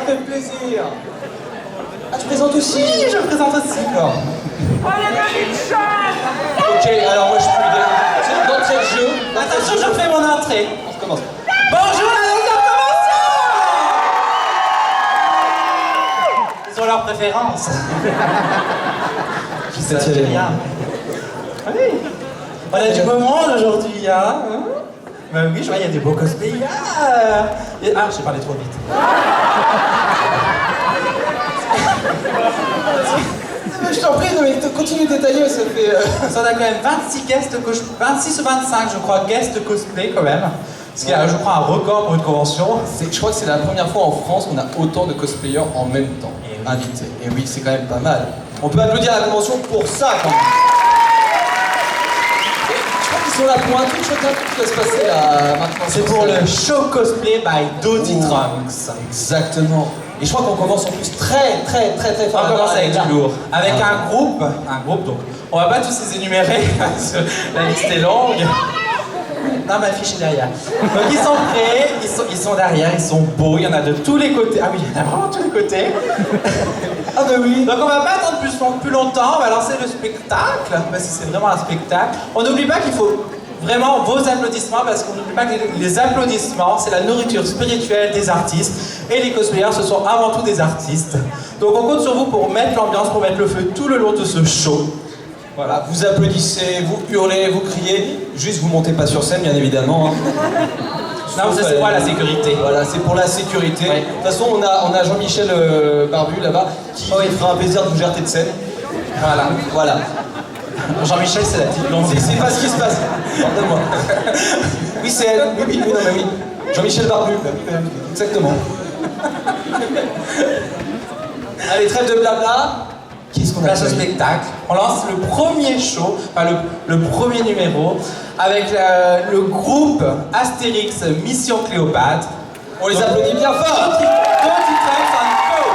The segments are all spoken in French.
fait plaisir. Ah, tu présentes aussi? Oui, je présente aussi. D'accord. Ok, alors moi je suis plus dans quel jeu? Attention, je fais mon entrée. On recommence. Bonjour la deuxième convention. Ils ont leurs préférences. Qui s'est Bien. Oui. On a du beau monde aujourd'hui, hein? Ben oui, je vois, il y a des beaux cosplayers. Ah, j'ai parlé trop vite. Je t'en prie, mais continue de détailler, ça fait... On a quand même 26 26 ou 25, je crois, guest cosplay quand même. Ce qui est, je crois, un record pour une convention. Je crois que c'est la première fois en France qu'on a autant de cosplayers en même temps invités. Et oui, c'est quand même pas mal. On peut applaudir la convention pour ça, quand même. Je crois qu'ils sont là pour un truc, je crois qui va se passer là, maintenant. C'est pour le show cosplay by Dodie Trunks. Exactement. Et je crois qu'on commence en plus très fort. On commence avec du lourd. Avec un groupe, donc on va pas tous les énumérer, parce que la liste est longue. Non, ma fiche est derrière. Donc ils sont prêts, ils sont derrière, ils sont beaux, il y en a de tous les côtés. Ah oui, il y en a vraiment de tous les côtés. Ah bah oui. Donc on va pas attendre plus longtemps, on va lancer le spectacle, parce que c'est vraiment un spectacle. On n'oublie pas qu'il faut vraiment vos applaudissements, parce qu'on n'oublie pas que les applaudissements, c'est la nourriture spirituelle des artistes, et les cosplayers, ce sont avant tout des artistes. Donc on compte sur vous pour mettre l'ambiance, pour mettre le feu tout le long de ce show. Voilà, vous applaudissez, vous hurlez, vous criez, juste vous montez pas sur scène, bien évidemment. Hein. Non, ça c'est pour la sécurité. Voilà, c'est pour la sécurité. Ouais. De toute façon, on a Jean-Michel Barbu là-bas qui fera un plaisir de vous jeter de scène. Voilà. Jean-Michel, c'est la petite blonde. C'est pas ce qui se passe. Pardonne-moi. Oui, c'est elle. Oui, non, mais oui. Jean-Michel Barbu. Bah oui, exactement. Allez, trêve de blabla. Qu'est-ce qu'on a Place au spectacle. On lance le premier show, enfin le premier numéro, avec le groupe Astérix Mission Cléopâtre. On les applaudit bien fort. Dodie Trunks and Co.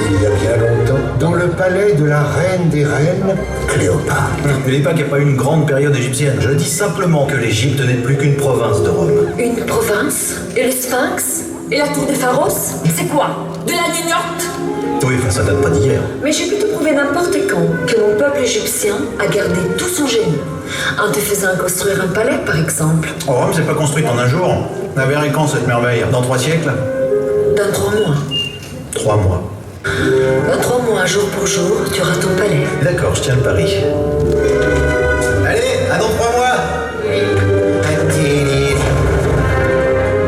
Il y a bien longtemps, dans le palais de la reine des reines, Cléopâtre. N'oubliez pas qu'il n'y a pas eu une grande période égyptienne. Je dis simplement que l'Égypte n'est plus qu'une province de Rome. Une province? Et le Sphinx? Et la tour de Pharos? C'est quoi? De la Ninorte? Oui, enfin, ça date pas d'hier. Mais j'ai pu te prouver n'importe quand que mon peuple égyptien a gardé tout son génie. En te faisant construire un palais, par exemple. Oh, Rome s'est pas construite en un jour. La verrez quand cette merveille? Dans 3 siècles? Dans 3 mois. 3 mois. Dans 3 mois, jour pour jour, tu auras ton palais. D'accord, je tiens le pari. Allez, à dans 3 mois.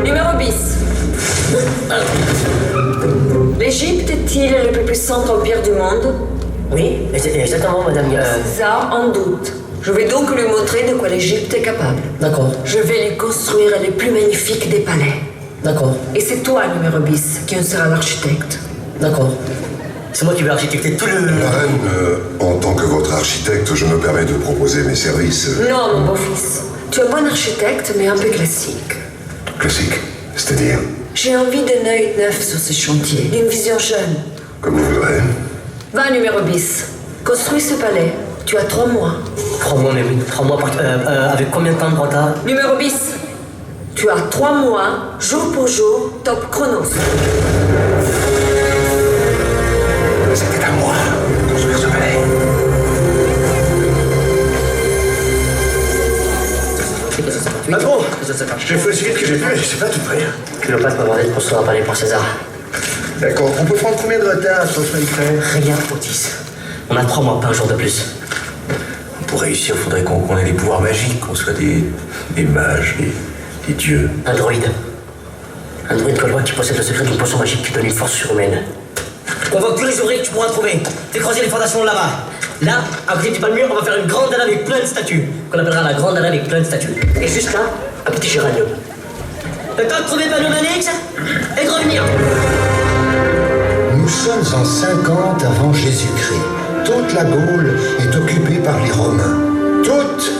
Numéro bis. L'Égypte est-il le plus puissant empire du monde? Oui, exactement, madame. Ça, en doute. Je vais donc lui montrer de quoi l'Égypte est capable. D'accord, Je vais lui construire les plus magnifiques des palais. d'accord, Et c'est toi, numéro bis, qui en sera l'architecte. d'accord. C'est moi qui vais architecter tout le... La reine, en tant que votre architecte, je me permets de proposer mes services Non, mon beau-fils. Tu es un bon architecte, mais un peu classique. classiques. C'est-à-dire, J'ai envie d'un œil neuf sur ce chantier, d'une vision jeune. comme vous voudrez. Va, numéro bis. Construis ce palais. Tu as 3 mois. 3 mois, mais oui, 3 mois avec combien de temps de retard? Numéro bis. Tu as 3 mois, jour pour jour, top chronos. C'était à moi de construire ce palais. Patron, j'ai fait aussi vite que j'ai pu, mais je sais pas tout près. Cléopâtre m'a demandé de construire un palais pour César. D'accord, on peut prendre combien de retard sur ce manifeste? Rien, Otis. On a 3 mois, pas un jour de plus. Pour réussir, faudrait qu'on ait des pouvoirs magiques, qu'on soit des mages, des dieux. Un droïde. Un droïde gaulois qui possède le secret d'une potion magique qui donne une force surhumaine. Convoque tous les ouvriers que tu pourras trouver. Fais creuser les fondations là-bas. Là, à côté du palmier, on va faire une grande dalle avec plein de statues. Qu'on appellera la grande dalle avec plein de statues. Et juste là, un petit géranium. Le temps de trouver Panomanix et de revenir. Nous sommes en 50 avant Jésus-Christ. Toute la Gaule est occupée par les Romains. Toute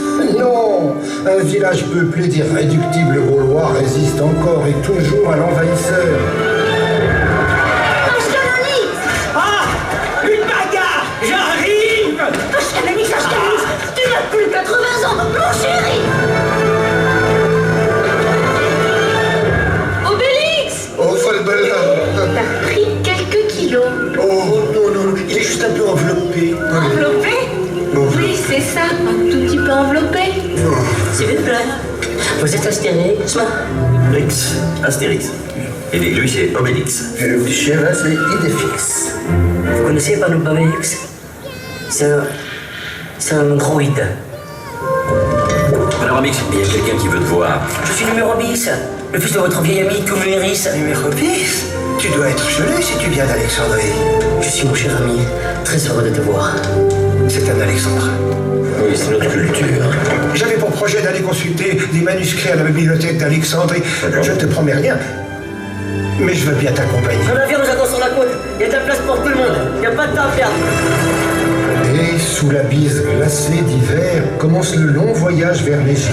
village peuplé d'irréductibles Gaulois résiste encore et toujours à l'envahisseur. Ah, une bagarre. J'arrive. Ashkanalix, tu n'as plus 80 ans, mon chéri. Obélix, Oh, Falbella! t'as pris quelques kilos. Oh, non, non, il est juste un peu enveloppé. Enveloppé? Oui, c'est ça, un tout petit peu enveloppé. S'il vous plaît. Vous êtes Astérix? Rix, Astérix. Et lui, c'est Obélix. Le petit chien là, c'est Idéfix. Vous connaissez pas nos Obélix? C'est un droïde. Alors, Amix, il y a quelqu'un qui veut te voir. Je suis numéro 10, le fils de votre vieil ami Cumuléris. Numéro 10? Tu dois être gelé si tu viens d'Alexandrie. Je suis mon cher ami, très heureux de te voir. C'est un Alexandre. Oui, c'est notre culture. J'avais pour projet d'aller consulter des manuscrits à la bibliothèque d'Alexandrie. Je ne te promets rien, mais je veux bien t'accompagner. Le navire nous attend sur la côte, il y a de la place pour tout le monde, il n'y a pas de temps à perdre. Et sous la bise glacée d'hiver, commence le long voyage vers l'Égypte.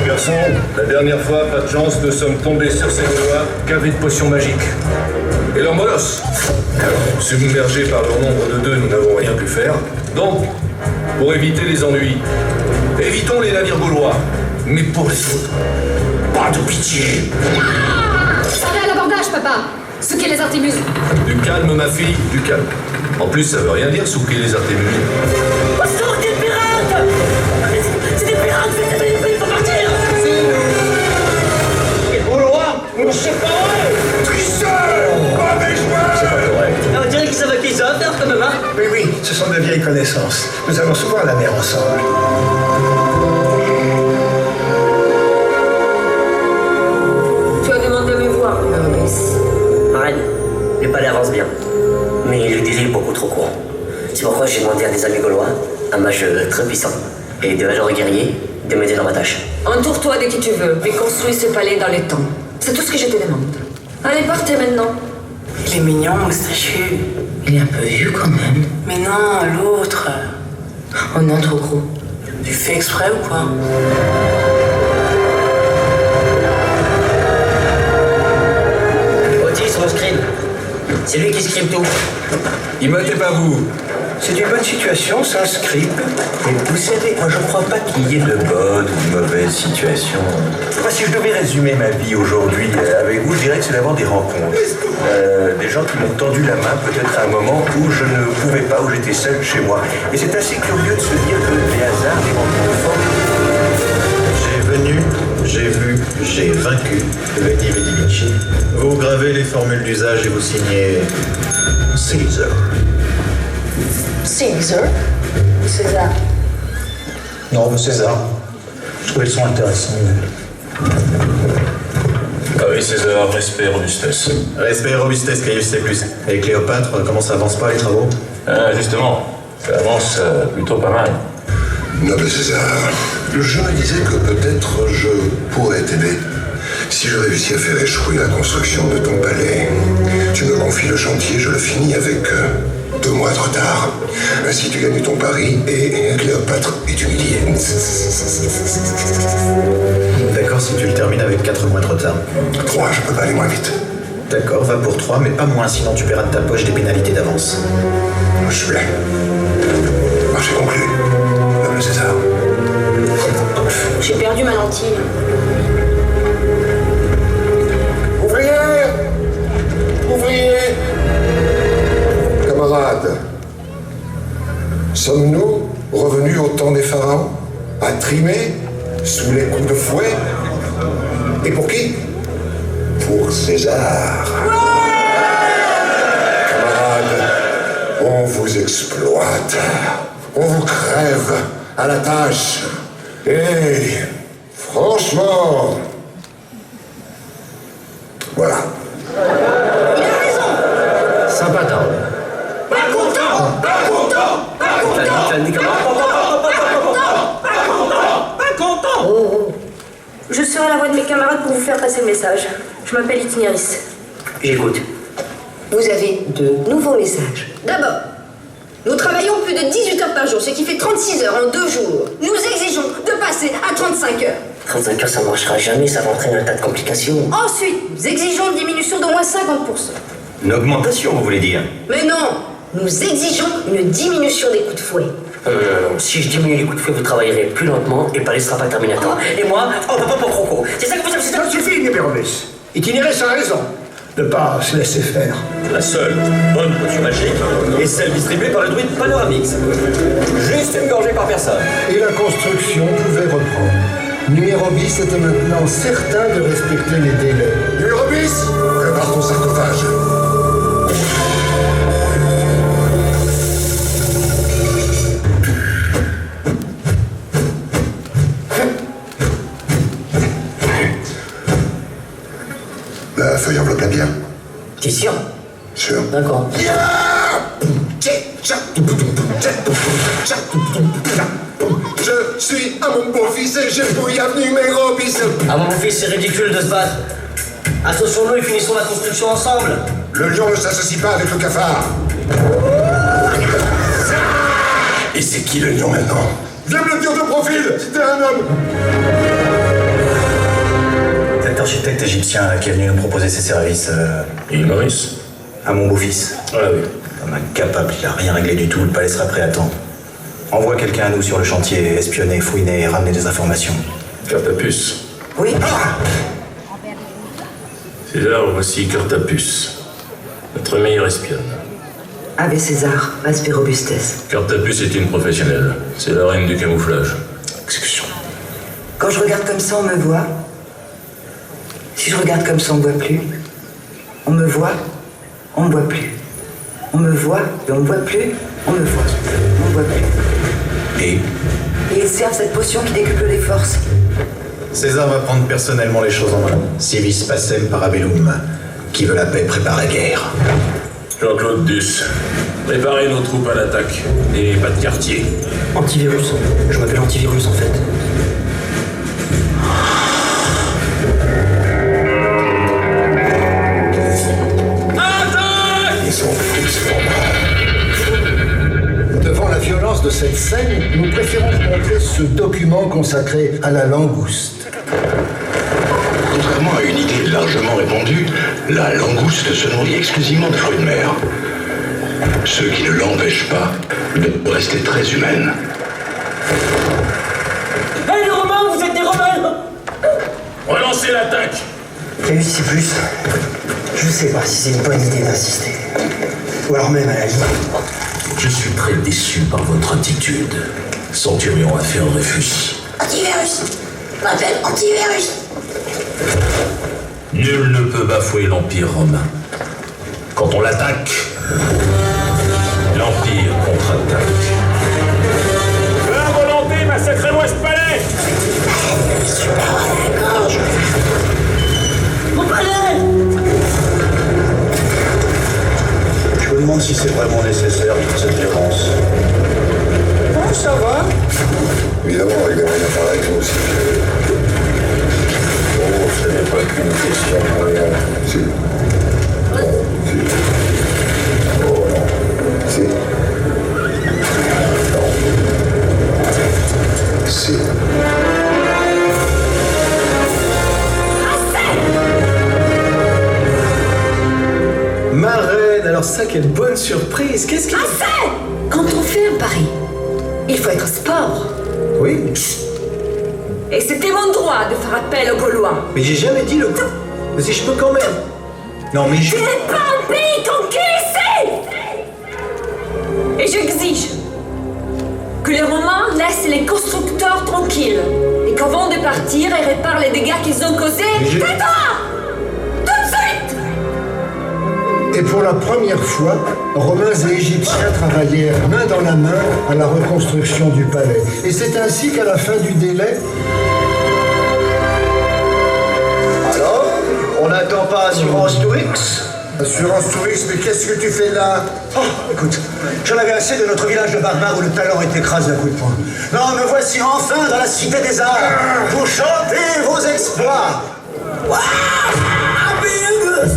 Garçon, la dernière fois, pas de chance, nous sommes tombés sur ces Gaulois gavés de potions magiques. Et leur molosse. Submergés par leur nombre de deux, nous n'avons rien pu faire. Donc, pour éviter les ennuis, évitons les navires gaulois. Mais pour les autres, pas de pitié. Parlez à l'abordage, papa. Souquez les Artémus. Du calme, ma fille, du calme. En plus, ça veut rien dire souquer les Artémus. Au secours, des pirates! C'est des pirates, il faut partir! Les Gaulois, on sait pas! On dirait qu'ils savent qu'ils ont affaire quand même, hein? Oui, oui, ce sont de vieilles connaissances. Nous allons souvent à la mer ensemble. Tu as demandé à me voir, numéro 10. Marraine, le palais avance bien. Mais le délai est beaucoup trop court. C'est pourquoi j'ai demandé à des amis gaulois, un mage très puissant, et de valeurs guerriers, de m'aider dans ma tâche. Entoure-toi de qui tu veux, mais construis ce palais dans les temps. C'est tout ce que je te demande. Allez, partez maintenant. Il est mignon, moustachu. Il est un peu vieux quand même. Mais non, l'autre. Oh non, trop gros. Tu fais exprès ou quoi? Otis, mon scribe. C'est lui qui scribe tout. Imatez pas vous. C'est une bonne situation, ça, scribe. Vous savez, moi je crois pas qu'il y ait de bonnes ou de mauvaises situations. Moi, si je devais résumer ma vie aujourd'hui avec vous, je dirais que c'est d'avoir des rencontres. Des gens qui m'ont tendu la main peut-être à un moment où je ne pouvais pas, où j'étais seul chez moi. Et c'est assez curieux de se dire que les hasards, les rencontres J'ai venu, j'ai vu, j'ai vaincu. Veni Vidi Vici. Vous gravez les formules d'usage et vous signez Caesar. César. César. Non, César. Je trouvais le son intéressant. Ah oui, César, respect, robustesse. Respect et robustesse, Caius C+. Et Cléopâtre, comment ça avance pas les travaux? Ah, justement, ça avance plutôt pas mal. Noble César, je me disais que peut-être je pourrais t'aider. Si je réussis à faire échouer la construction de ton palais, tu me confies le chantier, je le finis avec 2 mois de retard. Ainsi tu gagnes ton pari et Cléopâtre est humiliée. D'accord, si tu le termines avec 4 mois de retard. 3, je peux pas aller moins vite. D'accord, va pour 3, mais pas moins, sinon tu paieras de ta poche des pénalités d'avance. Je suis là. Marché conclu. Noble César. J'ai perdu ma lentille. Ouvriers! Ouvriers! Camarades, sommes-nous revenus au temps des pharaons, à trimer, sous les coups de fouet? Et pour qui? Pour César. Camarades, on vous exploite, on vous crève à la tâche. Et franchement, voilà. Sympathique. Pas content! Pas content! Pas content! T'as dit comment? Pas content! Oh. Je serai la voix de mes camarades pour vous faire passer le message. Je m'appelle Itinéris. J'écoute. Vous avez 2 nouveaux messages. D'abord, nous travaillons plus de 18 heures par jour, ce qui fait 36 heures en 2 jours. Nous exigeons de passer passer à 35 heures. 35 heures, ça ne marchera jamais, ça va entraîner un tas de complications. Ensuite, nous exigeons une diminution d'au moins 50%. Une augmentation, vous voulez dire? Mais non, nous exigeons une diminution des coups de fouet. Non. Si je diminue les coups de fouet, vous travaillerez plus lentement et le palais sera pas terminé à temps. Et moi, on va pas pour croco. C'est ça que vous avez... Ça suffit, Némérovis. Itinéraire sans raison. Ne pas se laisser faire. La seule bonne potion magique est celle distribuée par le druide Panoramix. Juste une gorgée par personne. Et la construction pouvait reprendre. Numérobis était maintenant certain de respecter les délais. Numérobis, prépare ton sarcophage. La feuille enveloppe la bière. T'es sûr? Sûr. D'accord. Je suis à mon beau-fils et je bouille à Numérobis. Ah mon fils, c'est ridicule de se battre. Associons-nous et finissons la construction ensemble. Le lion ne s'associe pas avec le cafard. Et c'est qui le lion maintenant? Viens me le dire de profil, t'es un homme. Cet architecte égyptien qui est venu nous proposer ses services, Et Maurice? à mon beau-fils. Ah oui. Un incapable, il a rien réglé du tout, le palais sera prêt à temps. Envoie quelqu'un à nous sur le chantier, espionner, fouiner et ramener des informations. Cartapus. Oui. César, voici Cartapus. Notre meilleur espionne. Ave César, aspect robustes. Cartapus est une professionnelle. C'est la reine du camouflage. Exécution. Quand je regarde comme ça, on me voit. Si je regarde comme ça, on me voit plus. On me voit, on me voit plus. On me voit et on me voit plus. On me voit, on me voit plus. Et Et ils servent cette potion qui décuple les forces. César va prendre personnellement les choses en main. Civis pacem parabellum. Qui veut la paix prépare la guerre. Jean-Claude Duss. Préparez nos troupes à l'attaque. Et pas de quartier. Antivirus. Je m'appelle Antivirus en fait. Ils sont tous pour moi. Devant la violence de cette scène, nous préférons vous montrer ce document consacré à la langouste. Contrairement à une idée largement répandue, la langouste se nourrit exclusivement de fruits de mer. Ce qui ne l'empêche pas de rester très humaine. Hey les Romains, vous êtes des rebelles! Relancez l'attaque! Réussi plus. Je sais pas si c'est une bonne idée d'insister. Ou alors même à la limite. Je suis très déçu par votre attitude. Centurion a fait un refus. Antivirus. M'appelle Antivirus. Nul ne peut bafouer l'Empire romain. Quand on l'attaque, l'Empire contre-attaque. La volonté, massacrez-moi ce palais! Mon palais! Je me demande si c'est vraiment nécessaire toute cette violence. Oh, ça va. Évidemment, avec des moyens pareils, nous aussi. Oh, ce n'est pas qu'une question de moyens. Si. Non, si. Oh non. Si. Non. Si. Ma reine, alors ça, quelle bonne surprise. Qu'est-ce qu'il... Assez! Quand on fait un pari, il faut être sport. Oui, Et c'était mon droit de faire appel aux Gaulois. mais j'ai jamais dit le... Mais si je peux quand même... Non, mais je... Tu n'es pas un pays conquis ici! Et j'exige que les Romains laissent les constructeurs tranquilles et qu'avant de partir, ils réparent les dégâts qu'ils ont causés. Tais-toi! Tout de suite! Et pour la première fois, Romains et Égyptiens travaillèrent main dans la main à la reconstruction du palais. Et c'est ainsi qu'à la fin du délai... Alors, on n'attend pas Assurance Tourix? Assurance Tourix, mais qu'est-ce que tu fais là? Oh, écoute, j'en avais assez de notre village de barbares où le talent est écrasé à coups de poing. Non, me voici enfin dans la cité des arts pour chanter vos exploits. I feel good.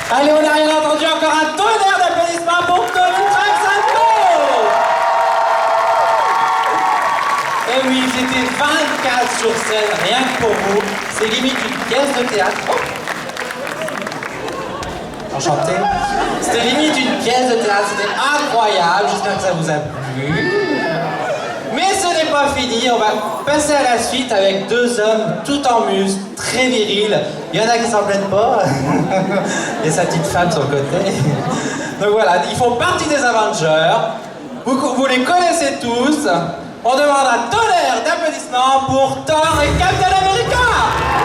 Allez, on n'a rien entendu, encore un tonnerre d'applaudissements pour Tony Traxato. Et oui, c'était 24 sur scène, rien que pour vous. C'est limite une pièce de théâtre. Oh. Enchanté. C'était limite une pièce de théâtre, c'était incroyable. J'espère que ça vous a plu. Mais ce n'est pas fini, on va passer à la suite avec deux hommes tout en muscles, très virils. Il y en a qui s'en plaignent pas. Et sa petite femme sur le côté. Donc voilà, ils font partie des Avengers. Vous les connaissez tous. On demande un tonnerre d'applaudissements pour Thor et Captain America.